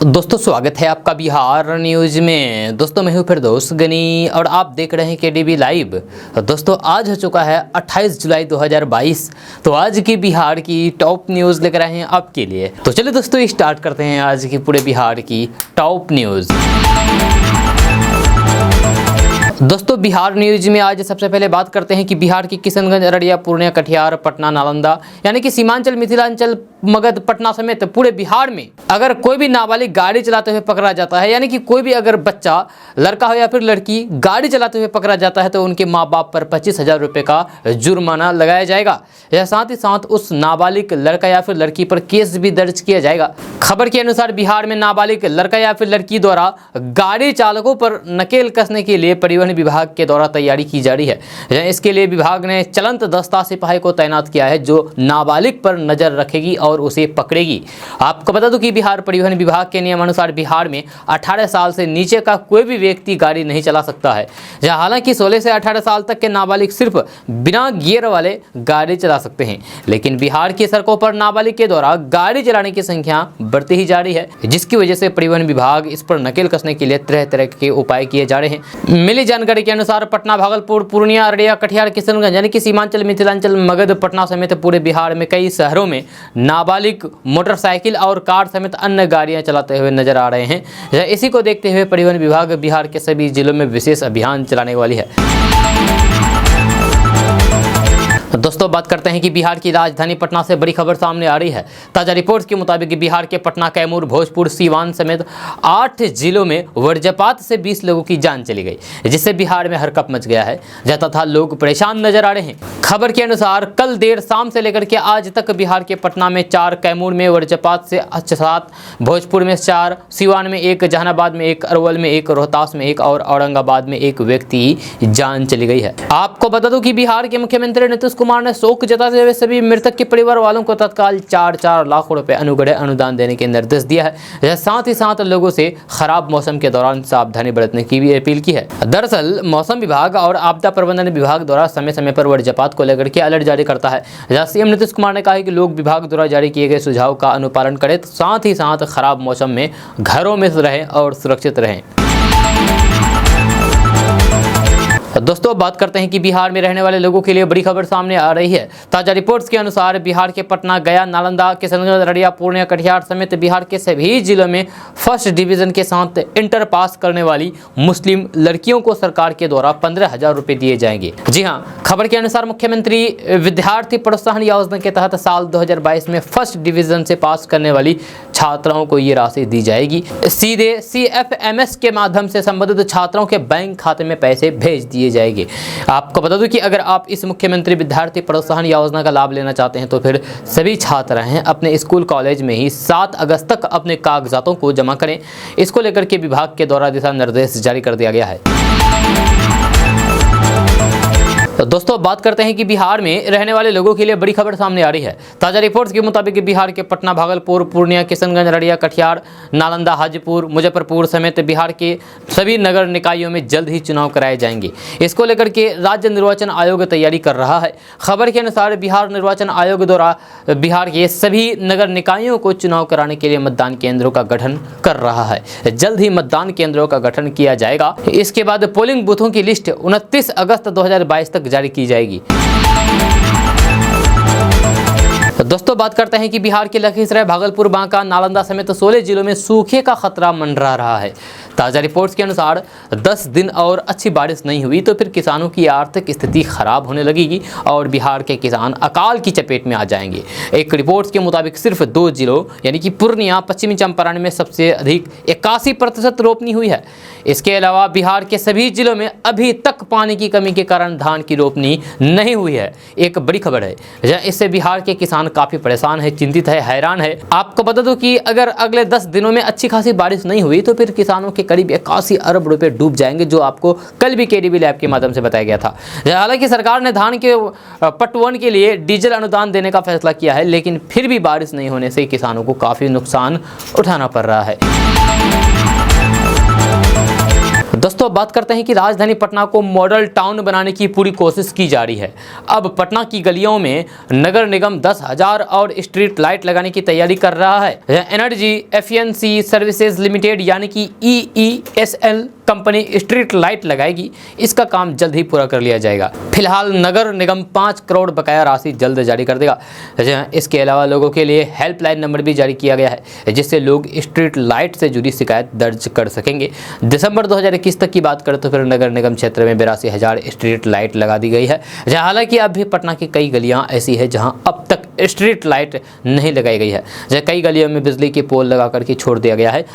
दोस्तों स्वागत है आपका बिहार न्यूज में। दोस्तों मैं हूं फिरदौस गनी और आप देख रहे हैं केडीबी लाइव। दोस्तों आज हो चुका है 28 जुलाई 2022। तो आज की बिहार की टॉप न्यूज़ लेकर आए हैं आपके लिए। तो चलिए दोस्तों स्टार्ट करते हैं आज की पूरे बिहार की टॉप न्यूज़। दोस्तों बिहार न्यूज में आज सबसे पहले बात करते हैं कि बिहार की किशनगंज, अररिया, पूर्णिया, कटिहार, पटना, नालंदा यानी कि सीमांचल, मिथिलांचल, मगध, पटना समेत पूरे बिहार में अगर कोई भी नाबालिग गाड़ी चलाते हुए पकड़ा जाता है, यानी कि कोई भी अगर बच्चा, लड़का हो या फिर लड़की गाड़ी चलाते हुए पकड़ा जाता है तो उनके माँ बाप पर 25,000 रुपये का जुर्माना लगाया जाएगा। यह साथ ही साथ उस नाबालिग लड़का या फिर लड़की पर केस भी दर्ज किया जाएगा। खबर के अनुसार बिहार में नाबालिग लड़का या फिर लड़की द्वारा गाड़ी चालकों पर नकेल कसने के लिए परिवहन विभाग के द्वारा तैयारी की जा रही है। इसके लिए विभाग ने चलंत दस्ता सिपाही को तैनात किया है जो नाबालिग पर नजर रखेगी और उसे पकड़ेगी। आपको बता दूं कि बिहार परिवहन विभाग के नियमानुसार बिहार में 18 साल से नीचे का कोई भी व्यक्ति गाड़ी नहीं चला सकता है। हालांकि 16 से 18 साल तक के नाबालिग सिर्फ बिना गियर वाले गाड़ी चला सकते हैं, लेकिन बिहार की सड़कों पर नाबालिग के द्वारा गाड़ी चलाने की संख्या बढ़ती ही जा रही है, जिसकी वजह से परिवहन विभाग इस पर नकेल कसने के लिए तरह तरह के उपाय किए जा रहे हैं। मिली जानकारी के अनुसार पटना, भागलपुर, पूर्णिया, अररिया, कटिहार, किशनगंज यानी कि सीमांचल, मिथिलांचल, मगध, पटना समेत पूरे बिहार में कई शहरों में नाबालिग मोटरसाइकिल और कार समेत अन्य गाड़ियां चलाते हुए नजर आ रहे हैं। इसी को देखते हुए परिवहन विभाग बिहार के सभी जिलों में विशेष अभियान चलाने वाली है। दोस्तों बात करते हैं कि बिहार की राजधानी पटना से बड़ी खबर सामने आ रही है। ताजा रिपोर्ट्स के मुताबिक बिहार के पटना, कैमूर, भोजपुर, सीवान समेत 8 जिलों में वज्रपात से 20 लोगों की जान चली गई, जिससे बिहार में हरकंप मच गया है तथा लोग परेशान नजर आ रहे हैं। खबर के अनुसार कल देर शाम से लेकर के आज तक बिहार के पटना में 4, कैमूर में वज्रपात से 7, भोजपुर में 4, सीवान में 1, जहानाबाद में 1, अरवल में 1, रोहतास में 1 और औरंगाबाद में 1 व्यक्ति जान चली गई है। आपको बता दूं कि बिहार के मुख्यमंत्री नीतीश कुमार ने शोक जताते हुए सभी मृतक के परिवार वालों को तत्काल 4-4 लाख रुपए अनुग्रह अनुदान देने के निर्देश दिया है। साथ ही साथ लोगों से खराब मौसम के दौरान सावधानी बरतने की भी अपील की है। दरअसल मौसम विभाग और आपदा प्रबंधन विभाग द्वारा समय समय पर वज्रपात को लेकर के अलर्ट जारी करता है। सीएम नीतीश कुमार ने कहा है कि लोग विभाग द्वारा जारी किए गए सुझाव का अनुपालन करें, साथ ही साथ खराब मौसम में घरों में रहें और सुरक्षित रहें। दोस्तों बात करते हैं कि बिहार में रहने वाले लोगों के लिए बड़ी खबर सामने आ रही है। ताजा रिपोर्ट्स के अनुसार बिहार के पटना, गया, नालंदा, किशनगंज, अररिया, पूर्णिया, कटिहार समेत बिहार के सभी जिलों में फर्स्ट डिवीजन के साथ इंटर पास करने वाली मुस्लिम लड़कियों को सरकार के द्वारा 15,000 रुपये दिए जाएंगे। जी हां, खबर के अनुसार मुख्यमंत्री विद्यार्थी प्रोत्साहन योजना के तहत साल 2022 में फर्स्ट डिवीजन से पास करने वाली छात्राओं को ये राशि दी जाएगी। सीधे CFMS के माध्यम से संबंधित छात्रों के बैंक खाते में पैसे भेज दिए जाएंगे। आपको बता दूं कि अगर आप इस मुख्यमंत्री विद्यार्थी प्रोत्साहन योजना का लाभ लेना चाहते हैं तो फिर सभी छात्र हैं अपने स्कूल कॉलेज में ही 7 अगस्त तक अपने कागजातों को जमा करें। इसको लेकर के विभाग के द्वारा दिशा निर्देश जारी कर दिया गया है। तो दोस्तों बात करते हैं कि बिहार में रहने वाले लोगों के लिए बड़ी खबर सामने आ रही है। ताजा रिपोर्ट्स के मुताबिक बिहार के पटना, भागलपुर, पूर्णिया, किशनगंज, अररिया, कटिहार, नालंदा, हाजीपुर, मुजफ्फरपुर समेत बिहार के सभी नगर निकायों में जल्द ही चुनाव कराए जाएंगे। इसको लेकर के राज्य निर्वाचन आयोग तैयारी कर रहा है। खबर के अनुसार बिहार निर्वाचन आयोग द्वारा बिहार के सभी नगर निकायों को चुनाव कराने के लिए मतदान केंद्रों का गठन कर रहा है। जल्द ही मतदान केंद्रों का गठन किया जाएगा। इसके बाद पोलिंग बूथों की लिस्ट 29 अगस्त 2022 तक जारी की जाएगी। दोस्तों बात करते हैं कि बिहार के लखीसराय, भागलपुर, बांका, नालंदा समेत 16 जिलों में सूखे का खतरा मंडरा रहा है। ताजा रिपोर्ट्स के अनुसार 10 दिन और अच्छी बारिश नहीं हुई तो फिर किसानों की आर्थिक स्थिति खराब होने लगेगी और बिहार के किसान अकाल की चपेट में आ जाएंगे। एक रिपोर्ट्स के मुताबिक सिर्फ 2 जिलों यानी कि पूर्णिया, पश्चिमी चंपारण में सबसे अधिक 81% रोपनी हुई है। इसके अलावा बिहार के सभी जिलों में अभी तक पानी की कमी के कारण धान की रोपनी नहीं हुई है। एक बड़ी खबर है, इससे बिहार के किसान काफी परेशान है, चिंतित है, हैरान है। आपको बता दूं कि अगर अगले 10 दिनों में अच्छी खासी बारिश नहीं हुई तो फिर किसानों के करीब 81 अरब रुपए डूब जाएंगे, जो आपको कल भी केडीबी लैब के माध्यम से बताया गया था। हालांकि सरकार ने धान के पटवन के लिए डीजल अनुदान देने का फैसला किया है, लेकिन फिर भी बारिश नहीं होने से किसानों को काफी नुकसान उठाना पड़ रहा है। दोस्तों बात करते हैं कि राजधानी पटना को मॉडल टाउन बनाने की पूरी कोशिश की जा रही है। अब पटना की गलियों में नगर निगम 10,000 और स्ट्रीट लाइट लगाने की तैयारी कर रहा है। एनर्जी एफिशिएंसी सर्विसेज लिमिटेड यानी कि EESL कंपनी स्ट्रीट लाइट लगाएगी। इसका काम जल्द ही पूरा कर लिया जाएगा। फिलहाल नगर निगम 5 करोड़ बकाया राशि जल्द जारी कर देगा। इसके अलावा लोगों के लिए हेल्पलाइन नंबर भी जारी किया गया है, जिससे लोग स्ट्रीट लाइट से जुड़ी शिकायत दर्ज कर सकेंगे। दिसंबर 2021 तक की बात करें तो फिर नगर निगम क्षेत्र में 82,000 स्ट्रीट लाइट लगा दी गई है। हालांकि अब भी पटना की कई गलियां ऐसी है जहां अब तक स्ट्रीट लाइट नहीं लगाई गई है। कई गलियों में बिजली के पोल लगा करके छोड़ दिया गया है।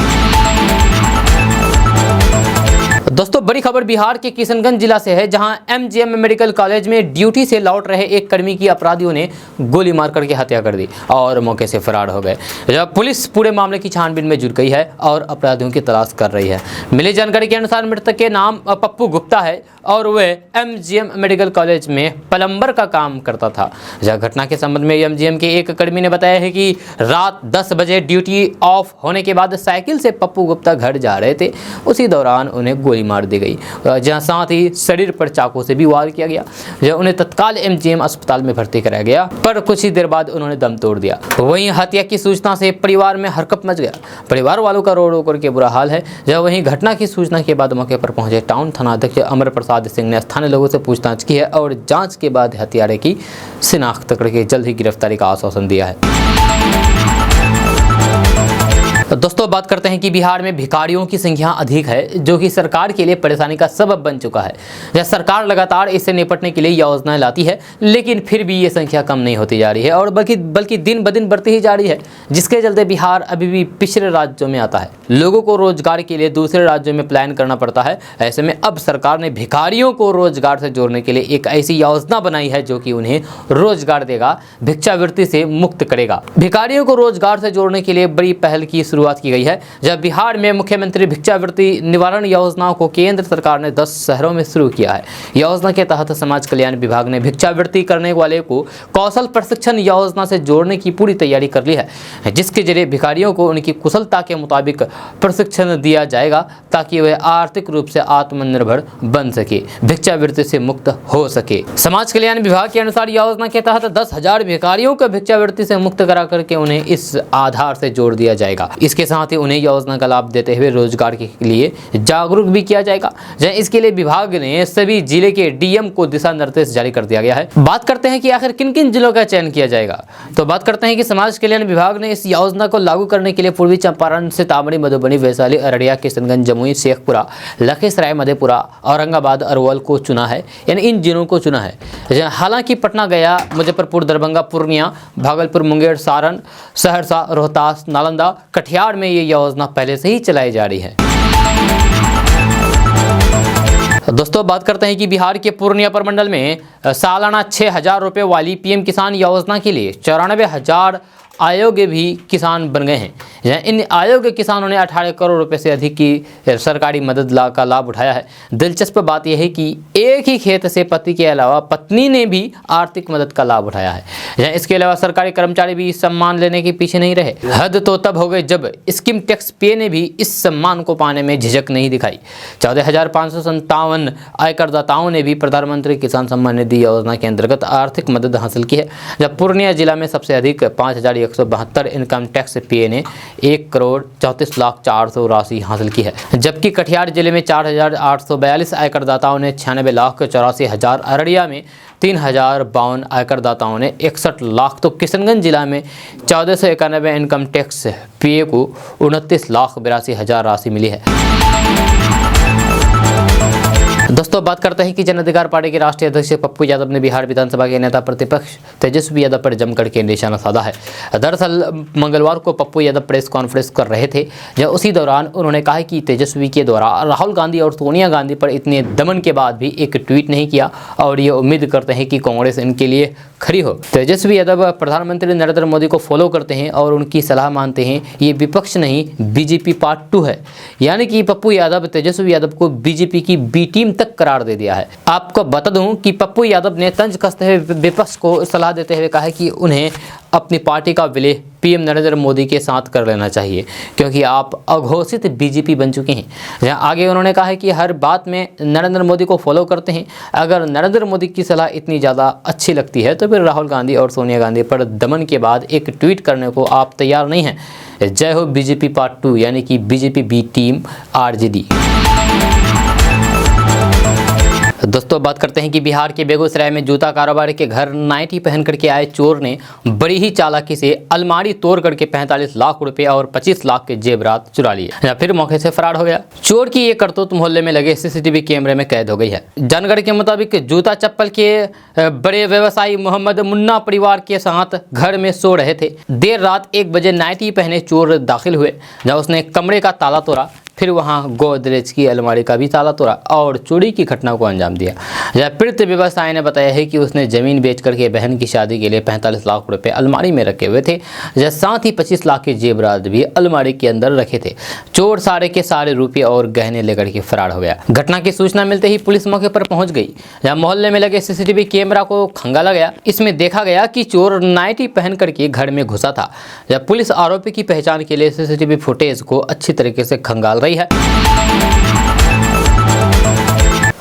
दोस्तों बड़ी खबर बिहार के किशनगंज जिला से है, जहां MGM मेडिकल कॉलेज में ड्यूटी से लौट रहे एक कर्मी की अपराधियों ने गोली मार करके हत्या कर दी और मौके से फरार हो गए। जब पुलिस पूरे मामले की छानबीन में जुट गई है और अपराधियों की तलाश कर रही है। मिली जानकारी के अनुसार मृतक के नाम पप्पू गुप्ता है और वह MGM मेडिकल कॉलेज में प्लम्बर का काम करता था। घटना के संबंध में MGM के एक कर्मी ने बताया है कि रात 10 बजे ड्यूटी ऑफ होने के बाद साइकिल से पप्पू गुप्ता घर जा रहे थे। उसी दौरान उन्हें गोली मार दी गई, जहां साथ ही शरीर पर चाकू से भी वार किया गया। जब उन्हें तत्काल MGM अस्पताल में भर्ती कराया गया, पर कुछ ही देर बाद उन्होंने दम तोड़ दिया। वहीं हत्या की सूचना से परिवार में हरकंप मच गया। परिवार वालों का रो रो करके बुरा हाल है। जब वहीं घटना की सूचना के बाद मौके पर पहुंचे टाउन थाना अध्यक्ष अमर प्रसाद सिंह ने स्थानीय लोगों से पूछताछ की है और जांच के बाद हत्यारे की शिनाख्त करके जल्द ही गिरफ्तारी का आश्वासन दिया है। दोस्तों बात करते हैं कि बिहार में भिखारियों की संख्या अधिक है, जो कि सरकार के लिए परेशानी का सबब बन चुका है। सरकार लगातार इससे निपटने के लिए योजनाएं लाती है, लेकिन फिर भी ये संख्या कम नहीं होती जा रही है और बल्कि दिन ब दिन बढ़ती ही जा रही है, जिसके चलते बिहार अभी भी पिछड़े राज्यों में आता है। लोगों को रोजगार के लिए दूसरे राज्यों में प्लान करना पड़ता है। ऐसे में अब सरकार ने भिखारियों को रोजगार से जोड़ने के लिए एक ऐसी योजना बनाई है जो कि उन्हें रोजगार देगा, भिक्षावृत्ति से मुक्त करेगा। भिखारियों को रोजगार से जोड़ने के लिए बड़ी पहल की शुरुआत की गई है। जब बिहार में मुख्यमंत्री भिक्षावृत्ति निवारण योजनाओं को केंद्र सरकार ने 10 शहरों में शुरू किया है। योजना के तहत समाज कल्याण विभाग ने भिक्षावृत्ति करने वाले को कौशल प्रशिक्षण योजना से जोड़ने की पूरी तैयारी कर ली है, जिसके जरिए भिखारियों को उनकी कुशलता के मुताबिक प्रशिक्षण दिया जाएगा ताकि वे आर्थिक रूप से आत्मनिर्भर बन सके, भिक्षावृत्ति से मुक्त हो सके। समाज कल्याण विभाग के अनुसार योजना के तहत 10,000 भिखारियों को भिक्षावृत्ति से मुक्त करा करके उन्हें इस आधार से जोड़ दिया जाएगा। इसके साथ ही उन्हें योजना का लाभ देते हुए रोजगार के लिए जागरूक भी किया जाएगा। इसके लिए विभाग ने सभी जिले के DM को दिशा निर्देश जारी कर दिया गया है। बात करते हैं कि आखिर किन किन जिलों का चयन किया जाएगा, तो बात करते हैं कि समाज कल्याण विभाग ने इस योजना को लागू करने के लिए पूर्वी चंपारण, सीतामढ़ी, मधुबनी, वैशाली, अररिया, किशनगंज, जमुई, शेखपुरा, लखीसराय, मधेपुरा, औरंगाबाद, अरवल को चुना है, यानी इन जिलों को चुना है। हालांकि पटना, गया, मुजफ्फरपुर, दरभंगा, पूर्णिया, भागलपुर, मुंगेर, सारण, सहरसा, रोहतास, नालंदा, कटिहार में ये योजना पहले से ही चलाई जा रही है। दोस्तों बात करते हैं कि बिहार के पूर्णिया प्रमंडल में सालाना 6,000 रुपये वाली PM किसान योजना के लिए 94,000 अयोग्य भी किसान बन गए हैं। इन अयोग्य किसानों ने 18 करोड़ रुपए से अधिक की सरकारी मदद का लाभ उठाया है। दिलचस्प बात यह है कि एक ही खेत से पति के अलावा पत्नी ने भी आर्थिक मदद का लाभ उठाया है। इसके अलावा सरकारी कर्मचारी भी इस सम्मान लेने के पीछे नहीं रहे। हद तो तब हो गई जब स्कीम टैक्स पे ने भी इस सम्मान को पाने में झिझक नहीं दिखाई। 14,557 आयकरदाताओं ने भी प्रधानमंत्री किसान सम्मान निधि योजना के अंतर्गत आर्थिक मदद हासिल की है। जब पूर्णिया जिला में सबसे अधिक 5,172 इनकम टैक्स पे ने 1,34,04,000 राशि हासिल की है, जबकि कटिहार जिले में 4,842 आयकरदाताओं ने 96,84,000, अररिया में 3,052 आयकरदाताओं ने 61 लाख, तो किशनगंज जिला में 1,491 इनकम टैक्स पे को 29,82,000 राशि मिली है। दोस्तों बात करते हैं कि जन अधिकार पार्टी के राष्ट्रीय अध्यक्ष पप्पू यादव ने बिहार विधानसभा के नेता प्रतिपक्ष तेजस्वी यादव पर जमकर के निशाना साधा है। दरअसल मंगलवार को पप्पू यादव प्रेस कॉन्फ्रेंस कर रहे थे, जब उसी दौरान उन्होंने कहा कि तेजस्वी के द्वारा राहुल गांधी और सोनिया गांधी पर इतने दमन के बाद भी एक ट्वीट नहीं किया और ये उम्मीद करते हैं कि कांग्रेस इनके लिए खड़ी हो। तेजस्वी यादव प्रधानमंत्री नरेंद्र मोदी को फॉलो करते हैं और उनकी सलाह मानते हैं। ये विपक्ष नहीं, BJP पार्ट 2 है, यानी कि पप्पू यादव तेजस्वी यादव को BJP की B टीम तक करार दे दिया है। आपको बता दूं कि पप्पू यादव ने तंज कसते हुए विपक्ष को सलाह देते हुए कहा है कि उन्हें अपनी पार्टी का विलय पीएम नरेंद्र मोदी के साथ कर लेना चाहिए, क्योंकि आप अघोषित बीजेपी बन चुके हैं। जहाँ आगे उन्होंने कहा है कि हर बात में नरेंद्र मोदी को फॉलो करते हैं। अगर नरेंद्र मोदी की सलाह इतनी ज़्यादा अच्छी लगती है तो फिर राहुल गांधी और सोनिया गांधी पर दमन के बाद एक ट्वीट करने को आप तैयार नहीं हैं। जय हो बीजेपी पार्ट 2 यानी कि बीजेपी बी टीम आरजेडी। दोस्तों बात करते हैं कि बिहार के बेगूसराय में जूता कारोबारी के घर नाइटी पहन करके आए चोर ने बड़ी ही चालाकी से अलमारी तोड़ करके 45 लाख रुपए और 25 लाख के जेवरात चुरा लिए या फिर मौके से फरार हो गया। चोर की ये करतूत मोहल्ले में लगे सीसीटीवी कैमरे में कैद हो गई है। जानकारी के मुताबिक जूता चप्पल के बड़े व्यवसायी मोहम्मद मुन्ना परिवार के साथ घर में सो रहे थे। देर रात 1 बजे नाइटी पहने चोर दाखिल हुए, जहाँ उसने कमरे का ताला तोड़ा, फिर वहां गोदरेज की अलमारी का भी ताला तोड़ा और चोरी की घटना को अंजाम दिया। जब पीड़ित व्यवसायी ने बताया है कि उसने जमीन बेच करके बहन की शादी के लिए 45 लाख रुपए अलमारी में रखे हुए थे, जब साथ ही 25 लाख के जेवरात भी अलमारी के अंदर रखे थे। चोर सारे के सारे रुपये और गहने लेकर के फरार हो गया। घटना की सूचना मिलते ही पुलिस मौके पर पहुंच गई, जहाँ मोहल्ले में लगे सीसीटीवी कैमरा को खंगाला गया। इसमें देखा गया कि चोर नाइटी पहन करके घर में घुसा था। जब पुलिस आरोपी की पहचान के लिए सीसीटीवी फुटेज को अच्छी तरीके से खंगाल रही है।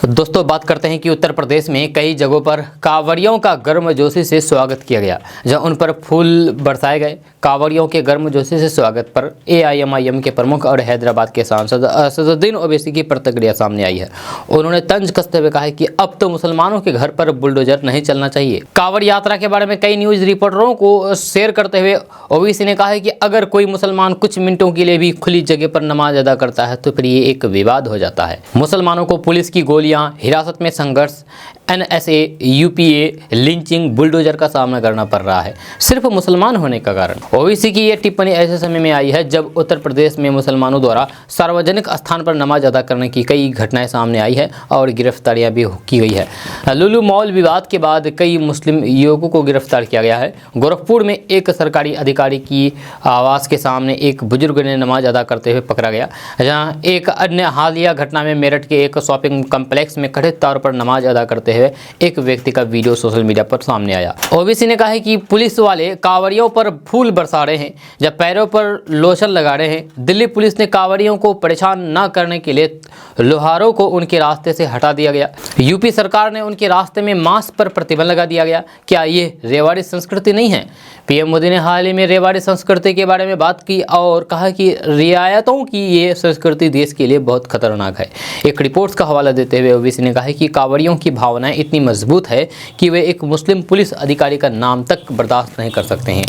दोस्तों बात करते हैं कि उत्तर प्रदेश में कई जगहों पर कांवड़ियों का गर्मजोशी से स्वागत किया गया, जहां उन पर फूल बरसाए गए। कांवड़ियों के गर्मजोशी से स्वागत पर एआईएमआईएम के प्रमुख और हैदराबाद के सांसद असदुद्दीन ओवैसी की प्रतिक्रिया सामने आई है। उन्होंने तंज कसते हुए कहा है कि अब तो मुसलमानों के घर पर बुलडोजर नहीं चलना चाहिए। कांवड़ यात्रा के बारे में कई न्यूज रिपोर्टरों को शेयर करते हुए ओवैसी ने कहा है कि अगर कोई मुसलमान कुछ मिनटों के लिए भी खुली जगह पर नमाज अदा करता है तो फिर ये एक विवाद हो जाता है। मुसलमानों को पुलिस की गोलियां, हिरासत में संघर्ष, NSA, UPA, लिंचिंग, बुलडोजर का सामना करना पड़ रहा है सिर्फ मुसलमान होने का कारण। ओवैसी की यह टिप्पणी ऐसे समय में आई है जब उत्तर प्रदेश में मुसलमानों द्वारा सार्वजनिक स्थान पर नमाज अदा करने की कई घटनाएं सामने आई है और गिरफ्तारियां भी की गई है। लुलु मॉल विवाद के बाद कई मुस्लिम युवकों को गिरफ्तार किया गया है। गोरखपुर में एक सरकारी अधिकारी की आवास के सामने एक बुजुर्ग ने नमाज अदा करते हुए पकड़ा गया, जहाँ एक अन्य हालिया घटना में मेरठ के एक शॉपिंग कम्प्लेक्स में कथित तौर पर नमाज अदा करते हुए एक व्यक्ति का वीडियो सोशल मीडिया पर सामने आया। ओवैसी ने कहा है कि पुलिस वाले कांवड़ियों पर फूल बरसा रहे हैं, जब पैरों पर लोशन लगा रहे हैं। दिल्ली पुलिस ने कांवड़ियों को परेशान न करने के लिए लोहारों को उनके रास्ते से हटा दिया गया। यूपी सरकार ने उनके रास्ते में मास्क पर प्रतिबंध लगा दिया गया। क्या ये रेवाड़ी संस्कृति नहीं है? पीएम मोदी ने हाल ही में रेवाड़ी संस्कृति के बारे में बात की और कहा कि रियायतों की ये संस्कृति देश के लिए बहुत खतरनाक है। एक रिपोर्ट का हवाला देते हुए ओवैसी ने कहा कि कांवड़ियों की भावनाएं इतनी मजबूत है कि वे एक मुस्लिम पुलिस अधिकारी का नाम तक बर्दाश्त नहीं कर सकते हैं।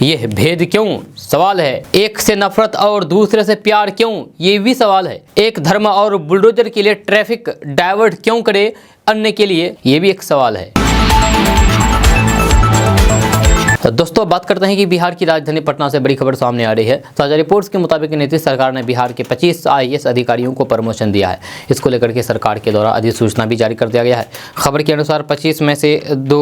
यह भेद क्यों? सवाल है। एक से नफरत और दूसरे से प्यार क्यों? ये भी सवाल है। एक धर्म और बुलडोजर के लिए ट्रैफिक डाइवर्ट क्यों करे, अन्य के लिए? ये भी एक सवाल है। तो दोस्तों बात करते हैं कि बिहार की राजधानी पटना से बड़ी खबर सामने आ रही है। ताजा रिपोर्ट्स के मुताबिक नीतीश सरकार ने बिहार के 25 IAS अधिकारियों को प्रमोशन दिया है। इसको लेकर के सरकार के द्वारा अधिसूचना भी जारी कर दिया गया है। खबर के अनुसार 25 में से 2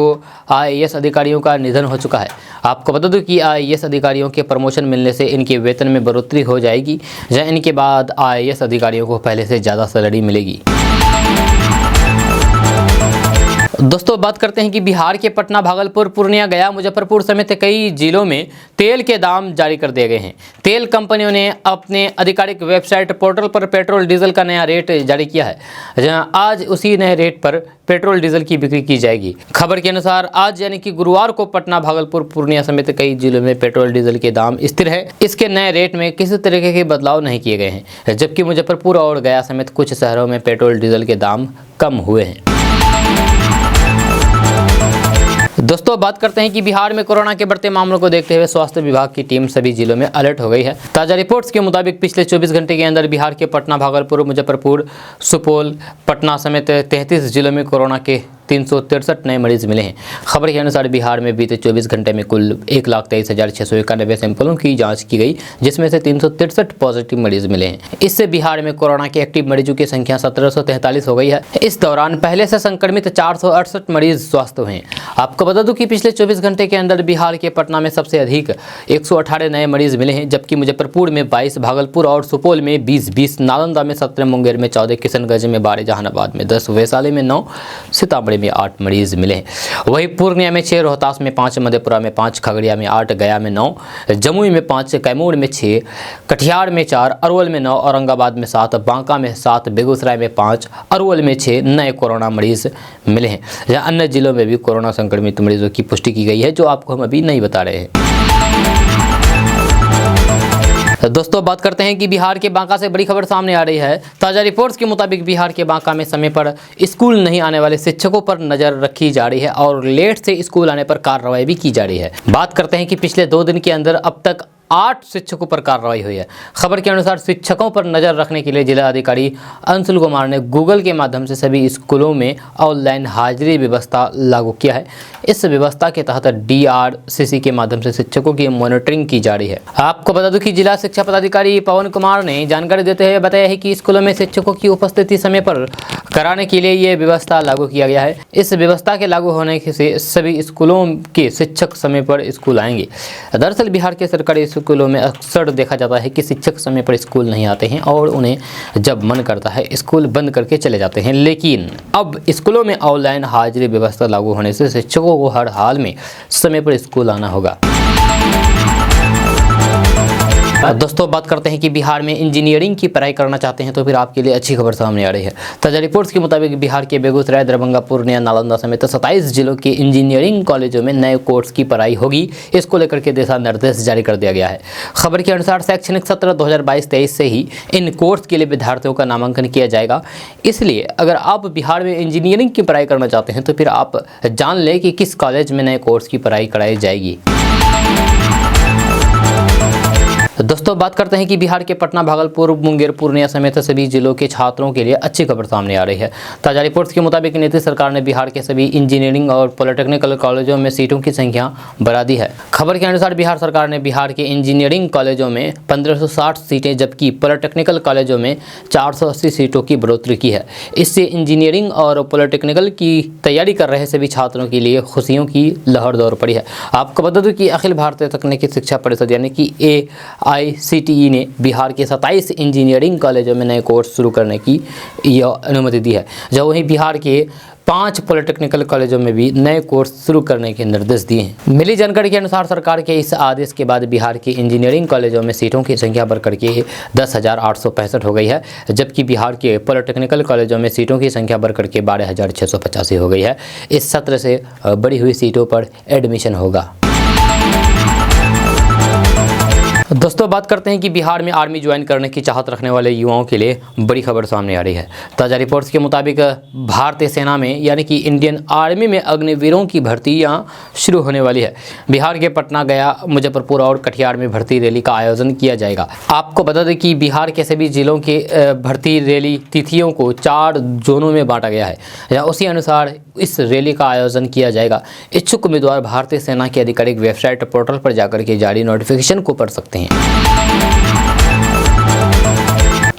IAS अधिकारियों का निधन हो चुका है। आपको बता दूं कि IAS अधिकारियों के प्रमोशन मिलने से इनके वेतन में बढ़ोतरी हो जाएगी, जहाँ इनके बाद IAS अधिकारियों को पहले से ज़्यादा सैलरी मिलेगी। दोस्तों बात करते हैं कि बिहार के पटना, भागलपुर, पूर्णिया, गया, मुजफ्फरपुर समेत कई जिलों में तेल के दाम जारी कर दिए गए हैं। तेल कंपनियों ने अपने आधिकारिक वेबसाइट पोर्टल पर पेट्रोल डीजल का नया रेट जारी किया है, जहां आज उसी नए रेट पर पेट्रोल डीजल की बिक्री की जाएगी। खबर के अनुसार आज यानी कि गुरुवार को पटना, भागलपुर, पूर्णिया समेत कई जिलों में पेट्रोल डीजल के दाम स्थिर है। इसके नए रेट में किसी तरीके के बदलाव नहीं किए गए हैं, जबकि मुजफ्फरपुर और गया समेत कुछ शहरों में पेट्रोल डीजल के दाम कम हुए हैं। दोस्तों बात करते हैं कि बिहार में कोरोना के बढ़ते मामलों को देखते हुए स्वास्थ्य विभाग की टीम सभी जिलों में अलर्ट हो गई है। ताजा रिपोर्ट्स के मुताबिक पिछले 24 घंटे के अंदर बिहार के पटना, भागलपुर, मुजफ्फरपुर, सुपौल, पटना समेत 33 जिलों में कोरोना के 363 नए मरीज मिले हैं। खबर के अनुसार बिहार में बीते 24 घंटे में कुल 1,23,691 सैंपलों की जांच की गई, जिसमें से 363 पॉजिटिव मरीज मिले हैं। इससे बिहार में कोरोना के एक्टिव मरीजों की संख्या 1743 हो गई है। इस दौरान पहले से संक्रमित 468 मरीज स्वस्थ हुए हैं। आपको बता दूं कि पिछले 24 घंटे के अंदर बिहार के पटना में सबसे अधिक 118 नए मरीज मिले हैं, जबकि मुजफ्फरपुर में 22, भागलपुर और सुपौल में 20, नालंदा में 17, मुंगेर में 14, किशनगंज में 12, जहानाबाद में 10, वैशाली में 9, सीतामढ़ी में 8 मरीज मिले हैं। वहीं पूर्णिया में 6, रोहतास में 5, मधेपुरा में 5, खगड़िया में 8, गया में 9, जमुई में 5, कैमूर में 6, कटिहार में 4, अरवल में 9, औरंगाबाद में 7, बांका में 7, बेगूसराय में 5, अरवल में 6 नए कोरोना मरीज मिले हैं। जहाँ अन्य जिलों में भी कोरोना संक्रमित मरीजों की पुष्टि की गई है, जो आपको हम अभी नहीं बता रहे हैं। दोस्तों, बात करते हैं कि बिहार के बांका से बड़ी खबर सामने आ रही है। ताज़ा रिपोर्ट्स के मुताबिक बिहार के बांका में समय पर स्कूल नहीं आने वाले शिक्षकों पर नज़र रखी जा रही है और लेट से स्कूल आने पर कार्रवाई भी की जा रही है। बात करते हैं कि पिछले 2 दिन के अंदर अब तक 8 शिक्षकों पर कार्रवाई हुई है। खबर के अनुसार शिक्षकों पर नज़र रखने के लिए जिला अधिकारी अंशुल कुमार ने गूगल के माध्यम से सभी स्कूलों में ऑनलाइन हाजिरी व्यवस्था लागू किया है। इस व्यवस्था के तहत DRCC के माध्यम से शिक्षकों की मॉनिटरिंग की जा रही है। आपको बता दूं कि जिला शिक्षा पदाधिकारी पवन कुमार ने जानकारी देते हुए बताया है कि स्कूलों में शिक्षकों की उपस्थिति समय पर कराने के लिए ये व्यवस्था लागू किया गया है। इस व्यवस्था के लागू होने से सभी स्कूलों के शिक्षक समय पर स्कूल आएंगे। दरअसल बिहार के सरकारी स्कूलों में अक्सर देखा जाता है कि शिक्षक समय पर स्कूल नहीं आते हैं और उन्हें जब मन करता है स्कूल बंद करके चले जाते हैं। लेकिन अब स्कूलों में ऑनलाइन हाजिरी व्यवस्था लागू होने से शिक्षकों को हर हाल में समय पर स्कूल आना होगा। दोस्तों, बात करते हैं कि बिहार में इंजीनियरिंग की पढ़ाई करना चाहते हैं तो फिर आपके लिए अच्छी खबर सामने आ रही है। ताज़ा रिपोर्ट्स के मुताबिक बिहार के बेगूसराय, दरभंगा, पूर्णिया, नालंदा समेत 27 जिलों के इंजीनियरिंग कॉलेजों में नए कोर्स की पढ़ाई होगी। इसको लेकर के दिशा निर्देश जारी कर दिया गया है। खबर के अनुसार शैक्षणिक सत्र 2022-23 से ही इन कोर्स के लिए विद्यार्थियों का नामांकन किया जाएगा। इसलिए अगर आप बिहार में इंजीनियरिंग की पढ़ाई करना चाहते हैं तो फिर आप जान लें कि किस कॉलेज में नए कोर्स की पढ़ाई कराई जाएगी। दोस्तों, बात करते हैं कि बिहार के पटना, भागलपुर, मुंगेर, पूर्णिया समेत सभी जिलों के छात्रों के लिए अच्छी खबर सामने आ रही है। ताज़ा रिपोर्ट्स के मुताबिक नीतीश सरकार ने बिहार के सभी इंजीनियरिंग और पॉलिटेक्निकल कॉलेजों में सीटों की संख्या बढ़ा दी है। खबर के अनुसार बिहार सरकार ने बिहार के इंजीनियरिंग कॉलेजों में 1560 सीटें, जबकि पॉलिटेक्निकल कॉलेजों में 480 सीटों की बढ़ोतरी की है। इससे इंजीनियरिंग और पॉलिटेक्निकल की तैयारी कर रहे सभी छात्रों के लिए खुशियों की लहर दौड़ पड़ी है। आपको बता दूं कि अखिल भारतीय तकनीकी शिक्षा परिषद यानी कि AICTE ने बिहार के 27 इंजीनियरिंग कॉलेजों में नए कोर्स शुरू करने की यह अनुमति दी है, जब वहीं बिहार के 5 पॉलिटेक्निकल कॉलेजों में भी नए कोर्स शुरू करने के निर्देश दिए हैं। मिली जानकारी के अनुसार सरकार के इस आदेश के बाद बिहार के इंजीनियरिंग कॉलेजों में सीटों की संख्या बढ़कर के 10,865 हो गई है, जबकि बिहार के पॉलिटेक्निकल कॉलेजों में सीटों की संख्या बढ़कर के 12,685 हो गई है। इस सत्र से बढ़ी हुई सीटों पर एडमिशन होगा। दोस्तों, बात करते हैं कि बिहार में आर्मी ज्वाइन करने की चाहत रखने वाले युवाओं के लिए बड़ी खबर सामने आ रही है। ताज़ा रिपोर्ट्स के मुताबिक भारतीय सेना में यानी कि इंडियन आर्मी में अग्निवीरों की भर्तियां शुरू होने वाली है। बिहार के पटना, गया, मुजफ्फरपुर और कटिहार में भर्ती रैली का आयोजन किया जाएगा। आपको बता दें कि बिहार के सभी जिलों के भर्ती रैली तिथियों को 4 जोनों में बांटा गया है, या उसी अनुसार इस रैली का आयोजन किया जाएगा। इच्छुक उम्मीदवार भारतीय सेना की आधिकारिक वेबसाइट पोर्टल पर जाकर के जारी नोटिफिकेशन को पढ़ सकते हैं।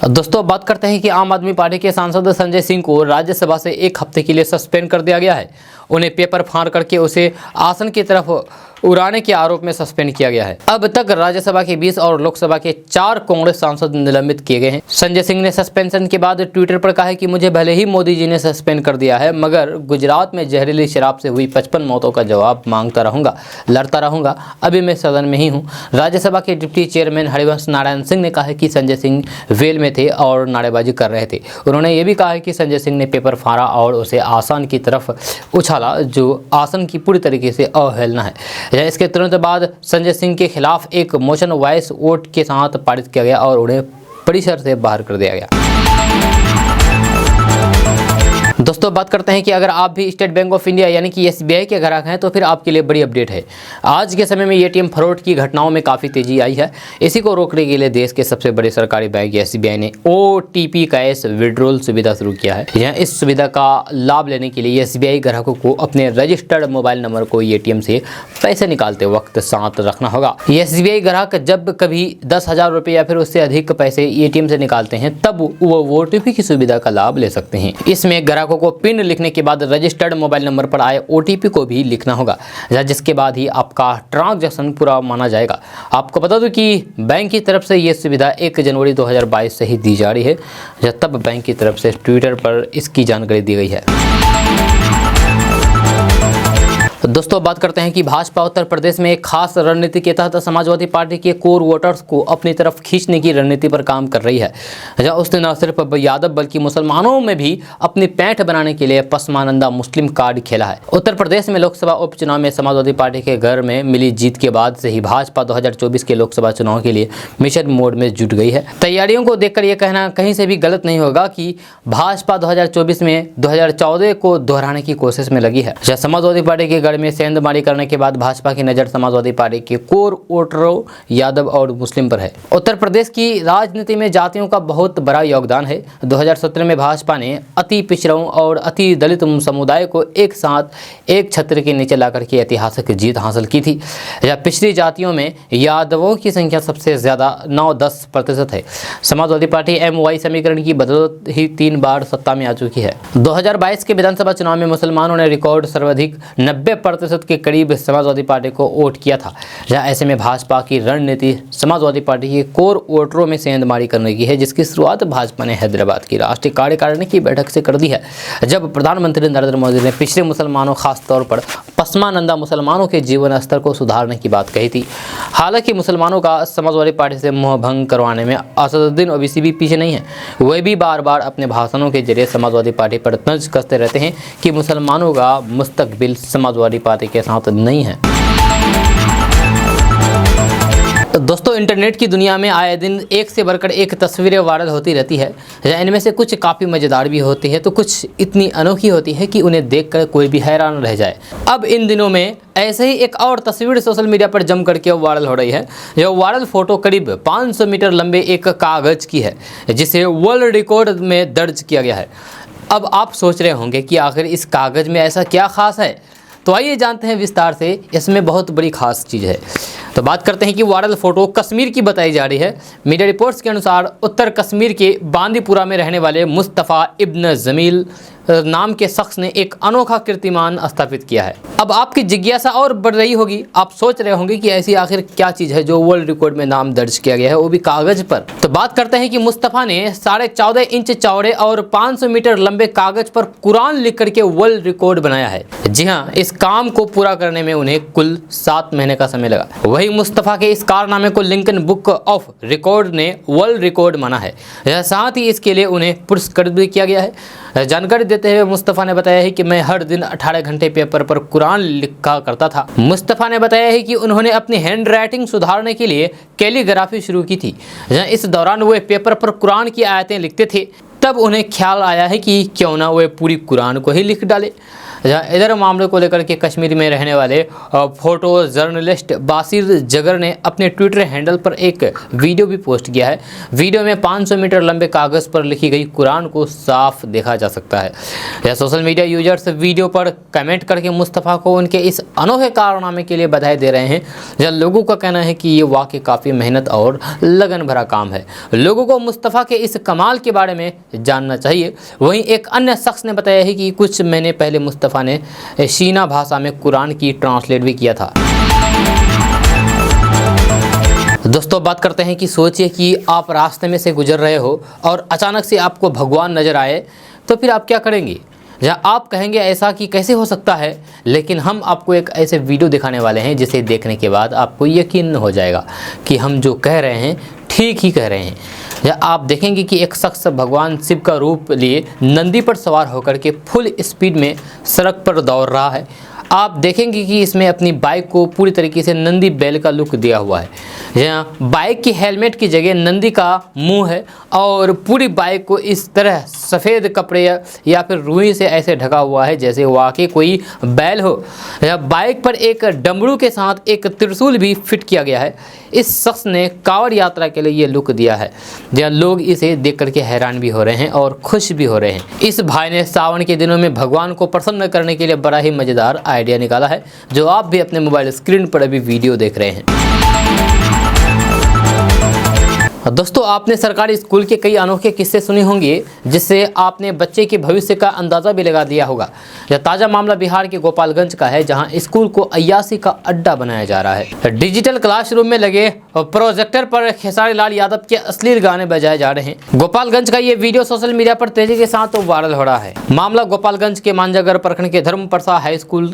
दोस्तों, बात करते हैं कि आम आदमी पार्टी के सांसद संजय सिंह को राज्यसभा से 1 हफ्ते के लिए सस्पेंड कर दिया गया है। उन्हें पेपर फाड़ करके उसे आसन की तरफ उड़ाने के आरोप में सस्पेंड किया गया है। अब तक राज्यसभा के 20 और लोकसभा के 4 कांग्रेस सांसद निलंबित किए गए हैं। संजय सिंह ने सस्पेंशन के बाद ट्विटर पर कहा है कि मुझे भले ही मोदी जी ने सस्पेंड कर दिया है, मगर गुजरात में जहरीली शराब से हुई 55 मौतों का जवाब मांगता रहूंगा, लड़ता रहूंगा। अभी मैं सदन में ही हूँ। राज्यसभा के डिप्टी चेयरमैन हरिवंश नारायण सिंह ने कहा है कि संजय सिंह वेल में थे और नारेबाजी कर रहे थे। उन्होंने ये भी कहा है कि संजय सिंह ने पेपर फाड़ा और उसे आसन की तरफ उछाला, जो आसन की पूरी तरीके से अवहेलना है। इसके तुरंत बाद संजय सिंह के खिलाफ एक मोशन वॉइस वोट के साथ पारित किया गया और उन्हें परिसर से बाहर कर दिया गया। दोस्तों बात करते हैं कि अगर आप भी स्टेट बैंक ऑफ इंडिया यानी कि SBI के ग्राहक हैं तो फिर आपके लिए बड़ी अपडेट है। आज के समय में ATM फ्रॉड की घटनाओं में काफ़ी तेजी आई है। इसी को रोकने के लिए देश के सबसे बड़े सरकारी बैंक SBI ने OTP कैश विड्रॉल सुविधा शुरू किया है। यह इस सुविधा का लाभ लेने के लिए SBI ग्राहकों को अपने रजिस्टर्ड मोबाइल नंबर को ATM से पैसे निकालते वक्त साथ रखना होगा। SBI ग्राहक जब कभी 10,000 रुपये या फिर उससे अधिक पैसे ATM से निकालते हैं तब वो OTP की सुविधा का लाभ ले सकते हैं। इसमें ग्राहकों को पिन लिखने के बाद रजिस्टर्ड मोबाइल नंबर पर आए OTP को भी लिखना होगा, जिसके बाद ही आपका ट्रांजैक्शन पूरा माना जाएगा। आपको बता दूं कि बैंक की तरफ से ये सुविधा 1 जनवरी 2022 से ही दी जा रही है। तब बैंक की तरफ से ट्विटर पर इसकी जानकारी दी गई है। दोस्तों बात करते हैं कि भाजपा उत्तर प्रदेश में एक खास रणनीति के तहत समाजवादी पार्टी के कोर वोटर्स को अपनी तरफ खींचने की रणनीति पर काम कर रही है। जहां उसने न सिर्फ यादव बल्कि मुसलमानों में भी अपनी पैठ बनाने के लिए पसमानंदा मुस्लिम कार्ड खेला है। उत्तर प्रदेश में लोकसभा उपचुनाव में समाजवादी पार्टी के घर में मिली जीत के बाद से ही भाजपा 2024 के लोकसभा चुनाव के लिए मिशन मोड में जुट गई है। तैयारियों को देखकर यह कहना कहीं से भी गलत नहीं होगा कि भाजपा 2024 में 2014 को दोहराने की कोशिश में लगी है। समाजवादी पार्टी के में सेंधमारी करने के बाद भाजपा की नजर समाजवादी पार्टी के कोर वोटरों यादव और मुस्लिम पर है। उत्तर प्रदेश की राजनीति में जातियों का बहुत बड़ा योगदान है। 2017 में भाजपा ने अति पिछड़ों और अति दलित समुदाय को एक साथ एक छत्र के नीचे लाकर के ऐतिहासिक जीत हासिल की थी। यह पिछड़ी जातियों में यादवों की संख्या सबसे ज्यादा 9-10% है। समाजवादी पार्टी MY समीकरण की बदौलत ही 3 बार सत्ता में आ चुकी है। 2022 के विधानसभा चुनाव में मुसलमानों ने रिकॉर्ड सर्वाधिक 90% के करीब समाजवादी पार्टी को वोट किया था। जहां ऐसे में भाजपा की रणनीति समाजवादी पार्टी के कोर वोटरों में सेंधमारी करने की है, जिसकी शुरुआत भाजपा ने हैदराबाद की राष्ट्रीय कार्यकारिणी की बैठक से कर दी है, जब प्रधानमंत्री नरेंद्र मोदी ने पिछड़े मुसलमानों खासतौर पर पसमानंदा मुसलमानों के जीवन स्तर को सुधारने की बात कही थी। हालांकि मुसलमानों का समाजवादी पार्टी से मोह भंग करवाने में असदुद्दीन ओवैसी भी पीछे नहीं है। वे भी बार बार अपने भाषणों के जरिए समाजवादी पार्टी पर तंज कसते रहते हैं कि मुसलमानों का मुस्तकबिल समाजवादी पार्टी के साथ नहीं है। दोस्तों इंटरनेट की दुनिया में आए दिन एक से बढ़कर एक तस्वीरें वायरल होती रहती है। इनमें से कुछ काफ़ी मज़ेदार भी होती है तो कुछ इतनी अनोखी होती है कि उन्हें देखकर कोई भी हैरान रह जाए। अब इन दिनों में ऐसे ही एक और तस्वीर सोशल मीडिया पर जम करके वायरल हो रही है। यह वायरल फोटो करीब 500 मीटर लंबे एक कागज़ की है, जिसे वर्ल्ड रिकॉर्ड में दर्ज किया गया है। अब आप सोच रहे होंगे कि आखिर इस कागज़ में ऐसा क्या खास है, तो आइए जानते हैं विस्तार से। इसमें बहुत बड़ी खास चीज़ है। तो बात करते हैं कि वायरल फोटो कश्मीर की बताई जा रही है। मीडिया रिपोर्ट्स के अनुसार उत्तर कश्मीर के बांदीपुरा में रहने वाले मुस्तफ़ा इब्न जमील नाम के शख्स ने एक अनोखा कीर्तिमान स्थापित किया है। अब आपकी जिज्ञासा और बढ़ रही होगी, आप सोच रहे होंगे कि ऐसी आखिर क्या चीज़ है जो वर्ल्ड रिकॉर्ड में नाम दर्ज किया गया है, वो भी कागज़ पर। तो बात करते हैं कि मुस्तफ़ा ने 14.5 इंच चौड़े और 500 मीटर लंबे कागज़ पर कुरान लिख करके वर्ल्ड रिकॉर्ड बनाया है। जी हाँ, इस काम को पूरा करने में उन्हें कुल 7 महीने का समय लगा। वही मुस्तफ़ा के इस कारनामे को लिंकन बुक ऑफ रिकॉर्ड ने वर्ल्ड रिकॉर्ड माना है। साथ ही इसके लिए उन्हें पुरस्कृत भी किया गया है। जानकारी देते हुए मुस्तफ़ा ने बताया है कि मैं हर दिन 18 घंटे पेपर पर कुरान लिखा करता था। मुस्तफ़ा ने बताया है कि उन्होंने अपनी हैंड राइटिंग सुधारने के लिए कैलीग्राफी शुरू की थी। इस दौरान वे पेपर पर कुरान की आयतें लिखते थे। तब उन्हें ख्याल आया है कि क्यों ना वे पूरी कुरान को ही लिख डाले। इधर मामले को लेकर के कश्मीर में रहने वाले फोटो जर्नलिस्ट बासिर जगर ने अपने ट्विटर हैंडल पर एक वीडियो भी पोस्ट किया है। वीडियो में 500 मीटर लंबे कागज़ पर लिखी गई कुरान को साफ देखा जा सकता है। यह सोशल मीडिया यूजर्स वीडियो पर कमेंट करके मुस्तफ़ा को उनके इस अनोखे कारनामे के लिए बधाई दे रहे हैं। जहाँ लोगों का कहना है कि ये वाकई काफ़ी मेहनत और लगन भरा काम है। लोगों को मुस्तफ़ा के इस कमाल के बारे में जानना चाहिए। वहीं एक अन्य शख्स ने बताया है कि कुछ महीने पहले मुस्तफ़ा ने शीना भाषा में कुरान की ट्रांसलेट भी किया था। दोस्तों बात करते हैं कि सोचिए कि आप रास्ते में से गुजर रहे हो और अचानक से आपको भगवान नजर आए, तो फिर आप क्या करेंगे? जहाँ आप कहेंगे ऐसा कि कैसे हो सकता है, लेकिन हम आपको एक ऐसे वीडियो दिखाने वाले हैं जिसे देखने के बाद आपको यकीन हो जाएगा कि हम जो कह रहे हैं ठीक ही कह रहे हैं। या आप देखेंगे कि एक शख्स भगवान शिव का रूप लिए नंदी पर सवार होकर के फुल स्पीड में सड़क पर दौड़ रहा है। आप देखेंगे कि इसमें अपनी बाइक को पूरी तरीके से नंदी बैल का लुक दिया हुआ है। जहाँ बाइक की हेलमेट की जगह नंदी का मुंह है और पूरी बाइक को इस तरह सफ़ेद कपड़े या फिर रुई से ऐसे ढका हुआ है जैसे वाकई कोई बैल हो। बाइक पर एक डमरू के साथ एक त्रिशूल भी फिट किया गया है। इस शख्स ने कांवड़ यात्रा के लिए ये लुक दिया है, जहाँ लोग इसे देख करके हैरान भी हो रहे हैं और खुश भी हो रहे हैं। इस भाई ने सावन के दिनों में भगवान को प्रसन्न करने के लिए बड़ा ही मज़ेदार आइडिया निकाला है, जो आप भी अपने मोबाइल स्क्रीन पर अभी वीडियो देख रहे हैं। दोस्तों, आपने सरकारी स्कूल के कई अनोखे किस्से सुने होंगे, जिससे आपने बच्चे के भविष्य का अंदाज़ा भी लगा दिया होगा। यह ताज़ा मामला बिहार के गोपालगंज का है, जहां स्कूल को अय्यासी का अड्डा बनाया जा रहा है। डिजिटल क्लासरूम में लगे प्रोजेक्टर पर खेसारी लाल यादव के अश्लील गाने बजाए जा रहे हैं। गोपालगंज का ये वीडियो सोशल मीडिया पर तेजी के साथ वायरल हो रहा है। मामला गोपालगंज के मांझागढ़ प्रखंड के Dharmaprasad high school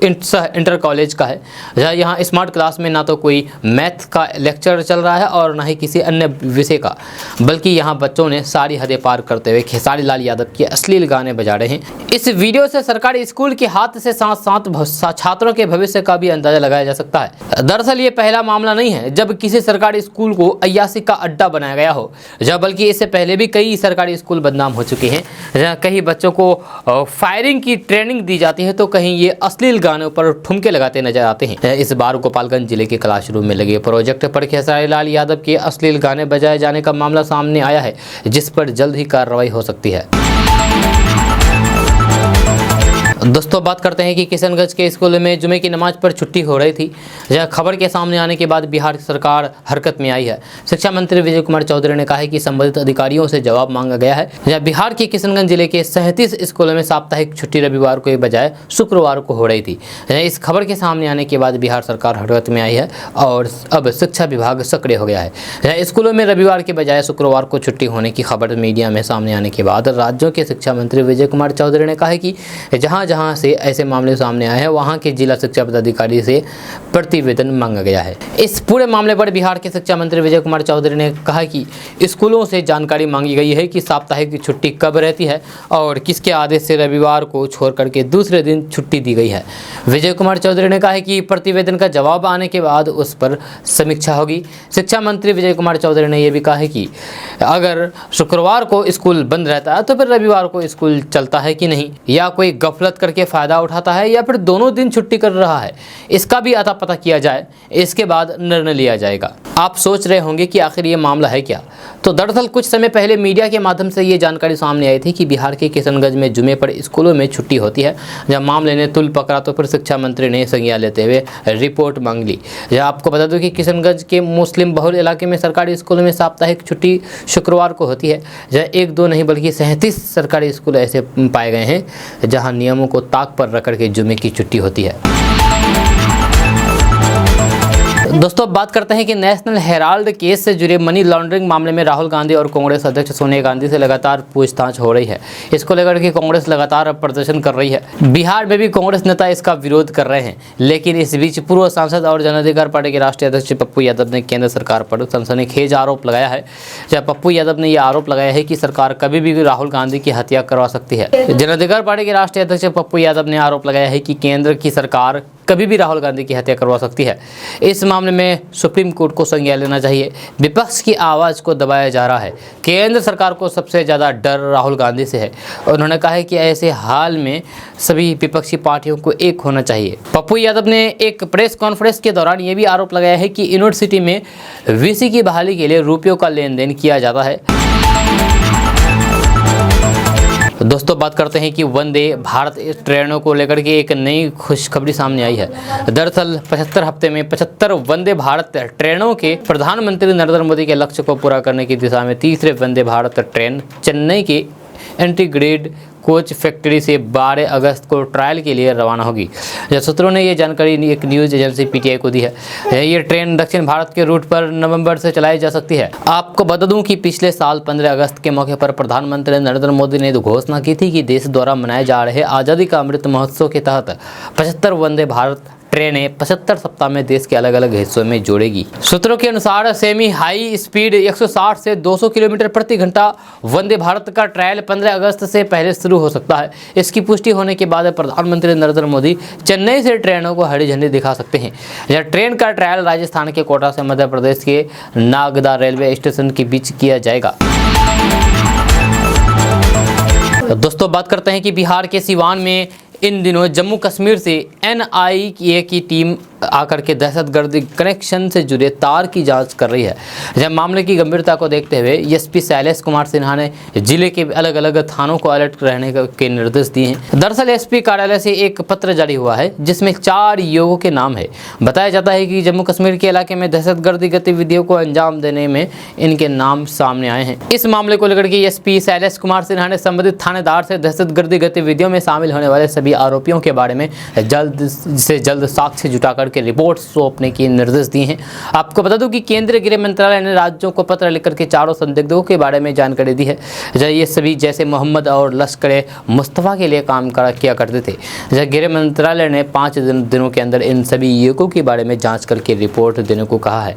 inter college का है। यहाँ स्मार्ट क्लास में ना तो कोई मैथ का लेक्चर चल रहा है और ना ही किसी अन्य विषय का, बल्कि यहाँ बच्चों ने सारी हदें पार करते हुए खेसारी लाल यादव के अश्लील गाने बजा रहे हैं। इस वीडियो से सरकारी स्कूल के हाथ से साथ साथ छात्रों के भविष्य का भी अंदाजा लगाया जा सकता है। दरअसल ये पहला मामला नहीं है जब किसी सरकारी स्कूल को अय्यासी का अड्डा बनाया गया हो, बल्कि इससे पहले भी कई सरकारी स्कूल बदनाम हो चुके हैं। जहाँ कहीं बच्चों को फायरिंग की ट्रेनिंग दी जाती है तो कहीं ये अश्लील गानों पर ठुमके लगाते नजर आते हैं। इस बार गोपालगंज जिले के क्लासरूम में लगे प्रोजेक्ट पर खेसारी लाल यादव के अश्लील गाने बजाए जाने का मामला सामने आया है, जिस पर जल्द ही कार्रवाई हो सकती है। दोस्तों, बात करते हैं कि किशनगंज के स्कूल में जुमे की नमाज पर छुट्टी हो रही थी। जहाँ खबर के सामने आने के बाद बिहार सरकार हरकत में आई है। शिक्षा मंत्री विजय कुमार चौधरी ने कहा है कि संबंधित अधिकारियों से जवाब मांगा गया है। जहाँ बिहार के किशनगंज जिले के 37 स्कूलों में साप्ताहिक छुट्टी रविवार को बजाय शुक्रवार को हो रही थी। इस खबर के सामने आने के बाद बिहार सरकार हरकत में आई है और अब शिक्षा विभाग सक्रिय हो गया है। स्कूलों में रविवार के बजाय शुक्रवार को छुट्टी होने की खबर मीडिया में सामने आने के बाद राज्यों के शिक्षा मंत्री विजय कुमार चौधरी ने कहा है कि जहां से ऐसे मामले सामने आए हैं वहां के जिला शिक्षा पदाधिकारी से प्रतिवेदन मांगा गया है। इस पूरे मामले पर बिहार के शिक्षा मंत्री विजय कुमार चौधरी ने कहा कि स्कूलों से जानकारी मांगी गई है कि साप्ताहिक छुट्टी कब रहती है और किसके आदेश से रविवार को छोड़ करके दूसरे दिन छुट्टी दी गई है। विजय कुमार चौधरी ने कहा है कि प्रतिवेदन का जवाब आने के बाद उस पर समीक्षा होगी। शिक्षा मंत्री विजय कुमार चौधरी ने यह भी कहा है कि अगर शुक्रवार को स्कूल बंद रहता है तो फिर रविवार को स्कूल चलता है कि नहीं, या कोई गफलत करके फ़ायदा उठाता है या फिर दोनों दिन छुट्टी कर रहा है, इसका भी अता पता किया जाए। इसके बाद निर्णय लिया जाएगा। आप सोच रहे होंगे कि आखिर ये मामला है क्या। तो दरअसल कुछ समय पहले मीडिया के माध्यम से ये जानकारी सामने आई थी कि बिहार के किशनगंज में जुमे पर स्कूलों में छुट्टी होती है। जब मामले ने तुल पकड़ा तो फिर शिक्षा मंत्री ने संज्ञान लेते हुए रिपोर्ट मांग ली। जहाँ आपको बता दूं कि किशनगंज के मुस्लिम बहुल इलाके में सरकारी स्कूलों में साप्ताहिक छुट्टी शुक्रवार को होती है। जहाँ एक दो नहीं बल्कि 37 सरकारी स्कूल ऐसे पाए गए हैं जहाँ नियमों को ताक पर रख करके जुमे की छुट्टी होती है। दोस्तों, बात करते हैं कि नेशनल हेराल्ड केस से जुड़े मनी लॉन्ड्रिंग मामले में राहुल गांधी और कांग्रेस अध्यक्ष सोनिया गांधी से लगातार पूछताछ हो रही है। इसको लेकर के कांग्रेस लगातार प्रदर्शन कर रही है। बिहार में भी कांग्रेस नेता इसका विरोध कर रहे हैं, लेकिन इस बीच पूर्व सांसद और जन अधिकार पार्टी के राष्ट्रीय अध्यक्ष पप्पू यादव ने केंद्र सरकार पर सनसनीखेज आरोप लगाया है। जब पप्पू यादव ने यह आरोप लगाया है कि सरकार कभी भी राहुल गांधी की हत्या करवा सकती है। जन अधिकार पार्टी के राष्ट्रीय अध्यक्ष पप्पू यादव ने आरोप लगाया है कि केंद्र की सरकार कभी भी राहुल गांधी की हत्या करवा सकती है। इस मामले में सुप्रीम कोर्ट को संज्ञान लेना चाहिए। विपक्ष की आवाज़ को दबाया जा रहा है। केंद्र सरकार को सबसे ज़्यादा डर राहुल गांधी से है। उन्होंने कहा है कि ऐसे हाल में सभी विपक्षी पार्टियों को एक होना चाहिए। पप्पू यादव ने एक प्रेस कॉन्फ्रेंस के दौरान ये भी आरोप लगाया है कि यूनिवर्सिटी में वीसी की बहाली के लिए रुपयों का लेन देन किया जाता है। दोस्तों, बात करते हैं कि वंदे भारत ट्रेनों को लेकर के एक नई खुशखबरी सामने आई है। दरअसल 75 हफ्ते में 75 वंदे भारत ट्रेनों के प्रधानमंत्री नरेंद्र मोदी के लक्ष्य को पूरा करने की दिशा में तीसरे वंदे भारत ट्रेन चेन्नई के इंटीग्रेटेड कोच फैक्ट्री से 12 अगस्त को ट्रायल के लिए रवाना होगी। सूत्रों ने ये जानकारी एक न्यूज़ एजेंसी पीटीआई को दी है। ये ट्रेन दक्षिण भारत के रूट पर नवंबर से चलाई जा सकती है। आपको बता दूं कि पिछले साल 15 अगस्त के मौके पर प्रधानमंत्री नरेंद्र मोदी ने घोषणा की थी कि देश द्वारा मनाए जा रहे आज़ादी का अमृत महोत्सव के तहत 75 वंदे भारत ट्रेनें 75 सप्ताह में देश के अलग अलग हिस्सों में जोड़ेगी। सूत्रों के अनुसार सेमी हाई स्पीड 160 से 200 किलोमीटर प्रति घंटा वंदे भारत का ट्रायल 15 अगस्त से पहले शुरू हो सकता है। इसकी पुष्टि होने के बाद प्रधानमंत्री नरेंद्र मोदी चेन्नई से ट्रेनों को हरी झंडी दिखा सकते हैं। यह ट्रेन का ट्रायल राजस्थान के कोटा से मध्य प्रदेश के नागदा रेलवे स्टेशन के बीच किया जाएगा। दोस्तों बात करते हैं कि बिहार के सिवान में इन दिनों जम्मू कश्मीर से NIA की टीम आकर के दहशतगर्दी कनेक्शन से जुड़े तार की जांच कर रही है। जब मामले की गंभीरता को देखते हुए SP शैलेश कुमार सिन्हा ने जिले के अलग अलग थानों को अलर्ट रहने के निर्देश दिए हैं। दरअसल SP कार्यालय से एक पत्र जारी हुआ है जिसमें 4 युवकों के नाम है। बताया जाता है कि जम्मू कश्मीर के इलाके में दहशतगर्दी गतिविधियों को अंजाम देने में इनके नाम सामने आए हैं। इस मामले को लेकर के SP शैलेश कुमार सिन्हा ने संबंधित थानेदार से दहशतगर्दी गतिविधियों में शामिल होने वाले सभी आरोपियों के बारे में जल्द से जल्द साक्ष्य जुटाकर के रिपोर्ट सौंपने के निर्देश दिए हैं। आपको बता दूं कि केंद्रीय गृह मंत्रालय ने राज्यों को पत्र लिखकर के 4 संदिग्धों के बारे में जानकारी दी है। ये सभी जैसे मोहम्मद और लश्कर मुस्तफ़ा के लिए काम किया करते थे। गृह मंत्रालय ने 5 दिनों के अंदर इन सभी युवकों के बारे में जांच करके रिपोर्ट देने को कहा है।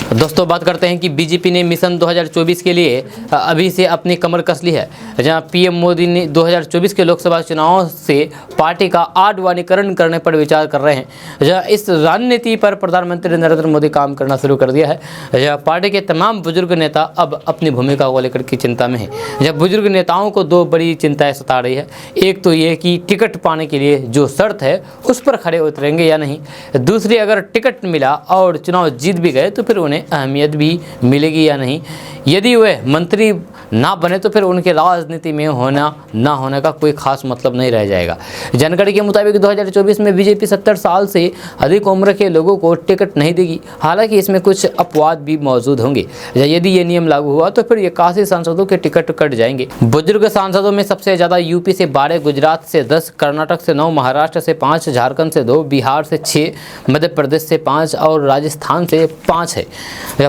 दोस्तों बात करते हैं कि बीजेपी ने मिशन 2024 के लिए अभी से अपनी कमर कस ली है। जहां PM मोदी ने 2024 के लोकसभा चुनाव से पार्टी का आडवाणीकरण करने पर विचार कर रहे हैं। जहां इस रणनीति पर प्रधानमंत्री नरेंद्र मोदी काम करना शुरू कर दिया है। जहां पार्टी के तमाम बुजुर्ग नेता अब अपनी भूमिका को लेकर की चिंता में है। जब बुजुर्ग नेताओं को 2 बड़ी चिंताएं सता रही है। एक तो ये कि टिकट पाने के लिए जो शर्त है उस पर खड़े उतरेंगे या नहीं। दूसरी, अगर टिकट मिला और चुनाव जीत भी गए तो फिर उन्हें अहमियत भी मिलेगी या नहीं। यदि वे मंत्री ना बने तो फिर उनके राजनीति में होना ना होने का कोई खास मतलब नहीं रह जाएगा। जानकारी के मुताबिक 2024 में बीजेपी 70 साल से अधिक उम्र के लोगों को टिकट नहीं देगी। हालांकि इसमें कुछ अपवाद भी मौजूद होंगे। यदि ये नियम लागू हुआ तो फिर 81 सांसदों के टिकट कट जाएंगे। बुजुर्ग सांसदों में सबसे ज्यादा यूपी से 12, गुजरात से 10, कर्नाटक से 9, महाराष्ट्र से 5, झारखंड से 2, बिहार से 6, मध्य प्रदेश से 5 और राजस्थान से 5 है।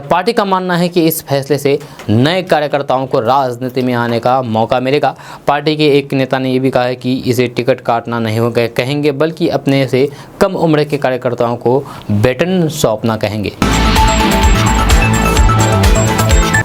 पार्टी का मानना है कि इस फैसले से नए कार्यकर्ताओं को राजनीति में आने का मौका मिलेगा। पार्टी के एक नेता ने यह भी कहा है कि इसे टिकट काटना नहीं होगा कहेंगे, बल्कि अपने से कम उम्र के कार्यकर्ताओं को बेटन सौंपना कहेंगे।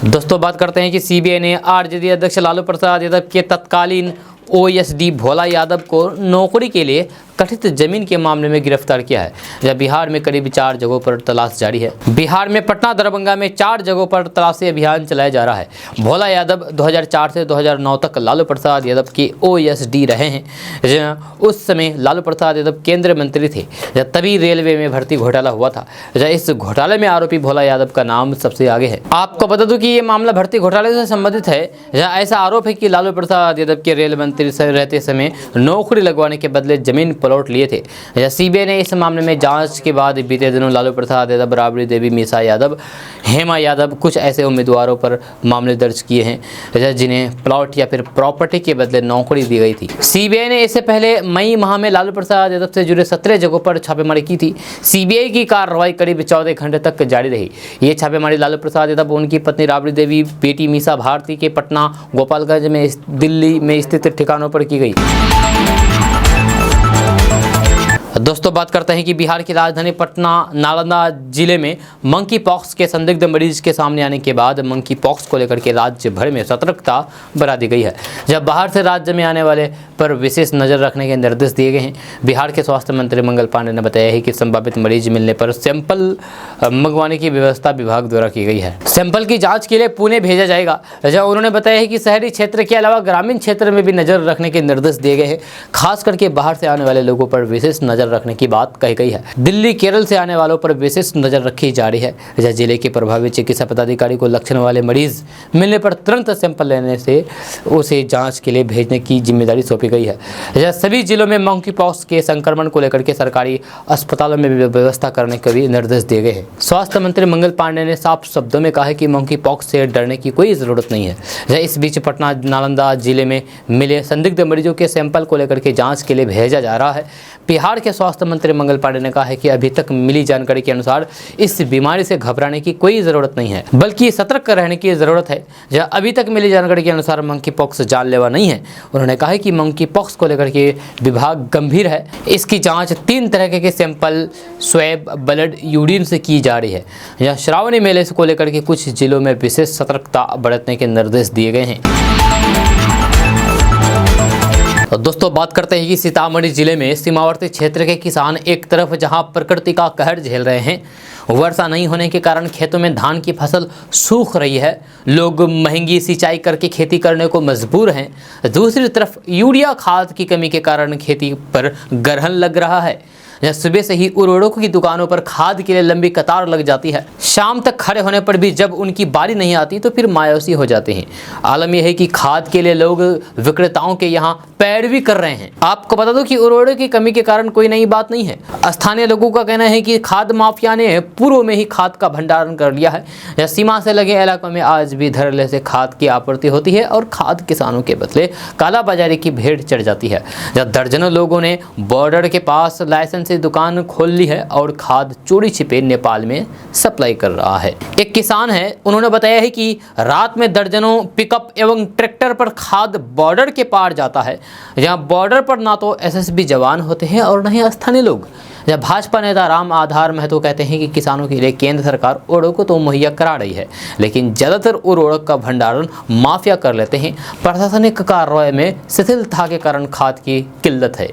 दोस्तों बात करते हैं कि CBI ने RJD अध्यक्ष लालू प्रसाद यादव के तत्कालीन OSD भोला यादव को नौकरी के लिए कथित जमीन के मामले में गिरफ्तार किया है। जब बिहार में करीब 4 जगहों पर तलाश जारी है। बिहार में पटना, दरभंगा में 4 जगहों पर तलाशी अभियान चलाया जा रहा है। भोला यादव 2004 से 2009 तक लालू प्रसाद यादव के OSD रहे हैं। उस समय लालू प्रसाद यादव केंद्रीय मंत्री थे। तभी रेलवे में भर्ती घोटाला हुआ था। इस घोटाले में आरोपी भोला यादव का नाम सबसे आगे है। आपको बता दूं कि ये मामला भर्ती घोटाले से संबंधित है। ऐसा आरोप है कि लालू प्रसाद यादव के रेल मंत्री रहते समय नौकरी लगवाने के बदले जमीन प्लॉट लिए थे। CBI ने इस मामले में जांच के बाद बीते दिनों लालू प्रसाद यादव, राबड़ी देवी, मीसा यादव, हेमा यादव, कुछ ऐसे उम्मीदवारों पर मामले दर्ज किए हैं जिन्हें प्लॉट या फिर प्रॉपर्टी के बदले नौकरी दी गई थी। CBI ने इससे पहले मई माह में लालू प्रसाद यादव से जुड़े 17 जगहों पर छापेमारी की थी। CBI की कार्रवाई करीब 14 घंटे तक जारी रही। ये छापेमारी लालू प्रसाद यादव, उनकी पत्नी राबड़ी देवी, बेटी मीसा भारती के पटना, गोपालगंज में, दिल्ली में स्थित ठिकानों पर की गई। दोस्तों बात करते हैं कि बिहार की राजधानी पटना नालंदा जिले में मंकी पॉक्स के संदिग्ध मरीज के सामने आने के बाद मंकी पॉक्स को लेकर के राज्य भर में सतर्कता बढ़ा दी गई है। जब बाहर से राज्य में आने वाले पर विशेष नज़र रखने के निर्देश दिए गए हैं। बिहार के स्वास्थ्य मंत्री मंगल पांडे ने बताया है कि संभावित मरीज मिलने पर सैंपल मंगवाने की व्यवस्था विभाग द्वारा की गई है। सैंपल की जाँच के लिए पुणे भेजा जाएगा। जहाँ उन्होंने बताया है कि शहरी क्षेत्र के अलावा ग्रामीण क्षेत्र में भी नज़र रखने के निर्देश दिए गए हैं। खास करके बाहर से आने वाले लोगों पर विशेष नज़र रखने की बात कही गई है। दिल्ली, केरल से आने वालों पर विशेष नजर रखी जा रही है। जहाँ जिले के प्रभावी चिकित्सा पदाधिकारी को लक्षण वाले मरीज मिलने पर तुरंत सैंपल लेने से उसे जांच के लिए भेजने की जिम्मेदारी सौंपी गई है। जहाँ सभी जिलों में मंकी पॉक्स के संक्रमण को लेकर के सरकारी अस्पतालों में व्यवस्था करने के भी निर्देश दिए गए हैं। स्वास्थ्य मंत्री मंगल पांडे ने साफ शब्दों में कहा है कि मंकी पॉक्स से डरने की कोई जरूरत नहीं है। इस बीच पटना नालंदा जिले में मिले संदिग्ध मरीजों के सैंपल को लेकर के जांच के लिए भेजा जा रहा है। बिहार के स्वास्थ्य मंत्री मंगल पांडे ने कहा है कि अभी तक मिली जानकारी के अनुसार इस बीमारी से घबराने की कोई जरूरत नहीं है, बल्कि सतर्क रहने की जरूरत है। जहाँ अभी तक मिली जानकारी के अनुसार मंकी पॉक्स जानलेवा नहीं है। उन्होंने कहा है कि मंकी की पॉक्स को लेकर के विभाग गंभीर है। इसकी जांच 3 तरह के सैंपल स्वैब, ब्लड, यूरिन से की जा रही है। यह श्रावणी मेले को लेकर के कुछ जिलों में विशेष सतर्कता बरतने के निर्देश दिए गए हैं। तो दोस्तों बात करते हैं कि सीतामढ़ी जिले में सीमावर्ती क्षेत्र के किसान एक तरफ जहां प्रकृति का कहर झेल रहे हैं, वर्षा नहीं होने के कारण खेतों में धान की फसल सूख रही है, लोग महंगी सिंचाई करके खेती करने को मजबूर हैं। दूसरी तरफ यूरिया खाद की कमी के कारण खेती पर ग्रहण लग रहा है। यह सुबह से ही उर्वरकों की दुकानों पर खाद के लिए लंबी कतार लग जाती है। शाम तक खड़े होने पर भी जब उनकी बारी नहीं आती तो फिर मायूसी हो जाते हैं। आलम यह है कि खाद के लिए लोग विक्रेताओं के यहाँ पैरवी कर रहे हैं। आपको बता दो कि उर्वरकों की कमी के कारण कोई नई बात नहीं है। स्थानीय लोगों का कहना है कि खाद माफिया ने पूर्व में ही खाद का भंडारण कर लिया है। यह सीमा से लगे इलाकों में आज भी धड़ल्ले से खाद की आपूर्ति होती है और खाद किसानों के बदले कालाबाजारी की भेड़ चढ़ जाती है। दर्जनों लोगों ने बॉर्डर के पास लाइसेंस दुकान खोल ली है और खाद चोरी छिपे नेपाल में सप्लाई कर रहा है। एक किसान है, उन्होंने बताया है कि रात में दर्जनों पिकअप एवं ट्रैक्टर पर खाद बॉर्डर के पार जाता है। जहां बॉर्डर पर ना तो एसएसबी जवान होते हैं और न ही स्थानीय लोग। जब भाजपा नेता राम आधार महतो कहते हैं कि किसानों के लिए केंद्र सरकार उर्वरक तो मुहैया करा रही है, लेकिन ज़्यादातर उर्वरक का भंडारण माफिया कर लेते हैं। प्रशासनिक कार्रवाई में शिथिलता के कारण खाद की किल्लत है।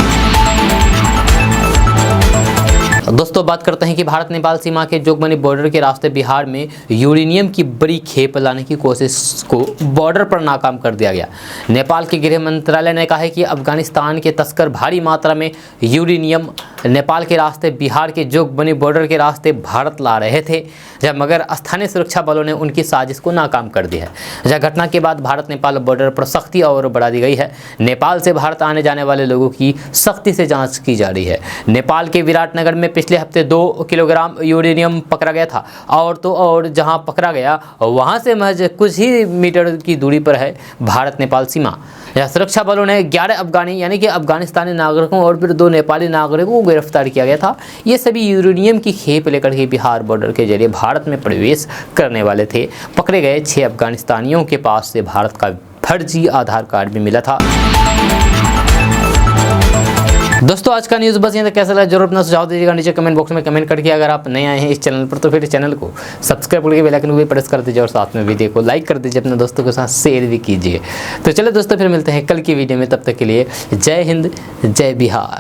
दोस्तों बात करते हैं कि भारत नेपाल सीमा के जोगबनी बॉर्डर के रास्ते बिहार में यूरेनियम की बड़ी खेप लाने की कोशिश को बॉर्डर पर नाकाम कर दिया गया। नेपाल के गृह मंत्रालय ने कहा है कि अफगानिस्तान के तस्कर भारी मात्रा में यूरेनियम नेपाल के रास्ते बिहार के जोगबनी बॉर्डर के रास्ते भारत ला रहे थे, जब मगर स्थानीय सुरक्षा बलों ने उनकी साजिश को नाकाम कर दिया है। जब घटना के बाद भारत नेपाल बॉर्डर पर सख्ती और बढ़ा दी गई है। नेपाल से भारत आने जाने वाले लोगों की सख्ती से जाँच की जा रही है। नेपाल के विराटनगर में पिछले हफ्ते 2 किलोग्राम यूरेनियम पकड़ा गया था और जहां पकड़ा गया वहां से महज कुछ ही मीटर की दूरी पर है भारत नेपाल सीमा। यह सुरक्षा बलों ने 11 अफगानी यानी कि अफगानिस्तानी नागरिकों और फिर 2 नेपाली नागरिकों को गिरफ्तार किया गया था। ये सभी यूरेनियम की खेप लेकर के बिहार बॉर्डर के जरिए भारत में प्रवेश करने वाले थे। पकड़े गए 6 अफगानिस्तानियों के पास से भारत का फर्जी आधार कार्ड भी मिला था। दोस्तों आज का न्यूज़ बस यहाँ तक। कैसा लगा जरूर अपना सुझाव दीजिएगा नीचे कमेंट बॉक्स में कमेंट करके। अगर आप नए आए हैं इस चैनल पर तो फिर चैनल को सब्सक्राइब करके बेल आइकन को भी प्रेस कर दीजिए और साथ में वीडियो को लाइक कर दीजिए, अपने दोस्तों के साथ शेयर भी कीजिए। तो चलो दोस्तों फिर मिलते हैं कल की वीडियो में, तब तक के लिए जय हिंद, जय बिहार।